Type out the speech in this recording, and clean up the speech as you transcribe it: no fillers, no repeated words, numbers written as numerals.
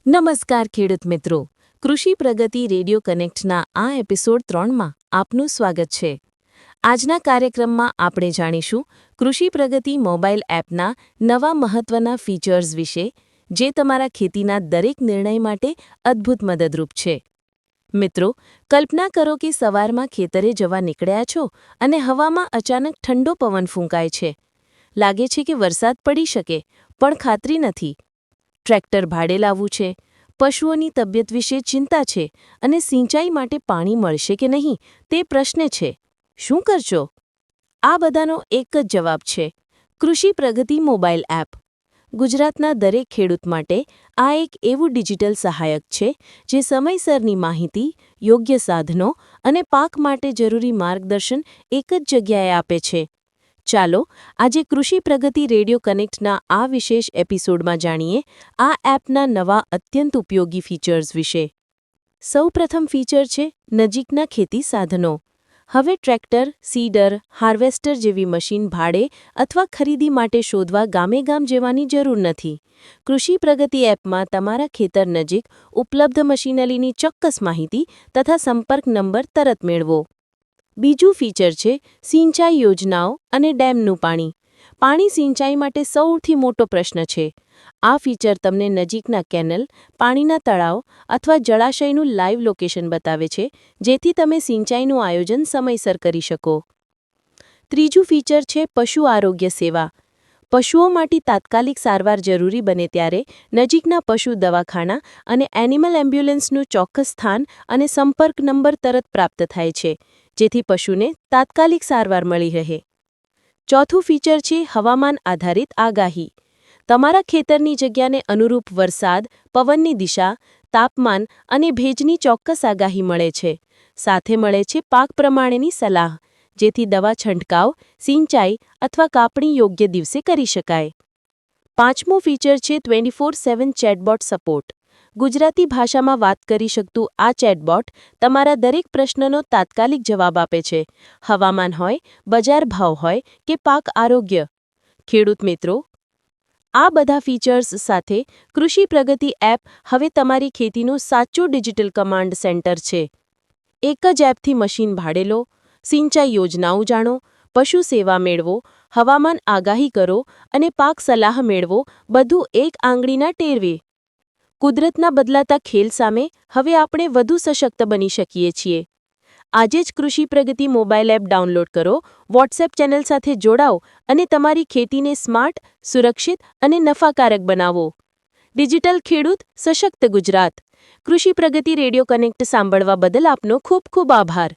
નમસ્કાર ખેડૂત મિત્રો, કૃષિ પ્રગતિ રેડિયો કનેક્ટના આ એપિસોડ 3માં આપનું સ્વાગત છે. આજના કાર્યક્રમમાં આપણે જાણીશું કૃષિ પ્રગતિ મોબાઈલ એપના નવા મહત્વના ફીચર્સ વિશે, જે તમારા ખેતીના દરેક નિર્ણય માટે અદ્ભુત મદદરૂપ છે. મિત્રો, કલ્પના કરો કે સવારમાં ખેતરે જવા નીકળ્યા છો અને હવામાં અચાનક ઠંડો પવન ફૂંકાય છે. લાગે છે કે વરસાદ પડી શકે, પણ ખાતરી નથી. ટ્રેક્ટર ભાડે લાવવું છે, પશુઓની તબિયત વિશે ચિંતા છે અને સિંચાઈ માટે પાણી મળશે કે નહીં તે પ્રશ્ન છે. શું કરશો? આ બધાનો એક જ જવાબ છે: કૃષિ પ્રગતિ મોબાઈલ એપ. ગુજરાતના દરેક ખેડૂત માટે આ એક એવું ડિજિટલ સહાયક છે જે સમયસરની માહિતી, યોગ્ય સાધનો અને પાક માટે જરૂરી માર્ગદર્શન એક જ જગ્યાએ આપે છે. ચાલો આજે કૃષિ પ્રગતિ રેડિયો કનેક્ટના આ વિશેષ એપિસોડમાં જાણીએ આ એપના નવા અત્યંત ઉપયોગી ફીચર્સ વિશે. સૌપ્રથમ ફીચર છે નજીકના ખેતી સાધનો. હવે ટ્રેક્ટર, સીડર, હાર્વેસ્ટર જેવી મશીન ભાડે અથવા ખરીદી માટે શોધવા ગામે-ગામ જવાની જરૂર નથી. કૃષિ પ્રગતિ એપમાં તમારા ખેતર નજીક ઉપલબ્ધ મશીનરીની ચોક્કસ માહિતી તથા સંપર્ક નંબર તરત મેળવો. બીજું ફીચર છે સિંચાઈ યોજનાઓ અને ડેમનું પાણી. પાણી સિંચાઈ માટે સૌથી મોટો પ્રશ્ન છે. આ ફીચર તમને નજીકના કેનલ, પાણીના તળાવ અથવા જળાશયનું લાઈવ લોકેશન બતાવે છે, જેથી તમે સિંચાઈનું આયોજન સમયસર કરી શકો. ત્રીજું ફીચર છે પશુ આરોગ્ય સેવા. પશુઓ માટે તાત્કાલિક સારવાર જરૂરી બને ત્યારે નજીકના પશુ દવાખાના અને એનિમલ એમ્બ્યુલન્સનું ચોક્કસ સ્થાન અને સંપર્ક નંબર તરત પ્રાપ્ત થાય છે, જેથી પશુને તાત્કાલિક સારવાર મળી રહે. ચોથું ફીચર છે હવામાન આધારિત આગાહી. તમારા ખેતરની જગ્યાને અનુરૂપ વરસાદ, પવનની દિશા, તાપમાન અને ભેજની ચોક્કસ આગાહી મળે છે. સાથે મળે છે પાક પ્રમાણેની સલાહ, જેથી દવા છંટકાવ, સિંચાઈ અથવા કાપણી યોગ્ય દિવસે કરી શકાય. પાંચમું ફીચર છે 24/7 ચેટબોટ સપોર્ટ. ગુજરાતી ભાષામાં વાત કરી શકતું આ ચેટબોટ તમારા દરેક પ્રશ્નનો તાત્કાલિક જવાબ આપે છે. હવામાન હોય, બજાર ભાવ હોય કે પાક આરોગ્ય. ખેડૂત મિત્રો, આ બધા ફીચર્સ સાથે કૃષિ પ્રગતિ એપ હવે તમારી ખેતીનું સાચું ડિજિટલ કમાન્ડ સેન્ટર છે. એક જ એપથી મશીન ભાડે લો, સિંચાઈ યોજનાઓ જાણો, પશુ સેવા મેળવો, હવામાન આગાહી કરો અને પાક સલાહ મેળવો, બધું એક આંગળીના ટેરવે. કુદરતના બદલાતા ખેલ સામે હવે આપણે વધુ સશક્ત બની શકીએ છીએ. આજે જ કૃષિ પ્રગતિ મોબાઈલ એપ ડાઉનલોડ કરો, વોટ્સએપ ચેનલ સાથે જોડાઓ અને તમારી ખેતીને સ્માર્ટ, સુરક્ષિત અને નફાકારક બનાવો. ડિજિટલ ખેડૂત, સશક્ત ગુજરાત. કૃષિ પ્રગતિ રેડિયો કનેક્ટ સાંભળવા બદલ આપનો ખૂબ ખૂબ આભાર.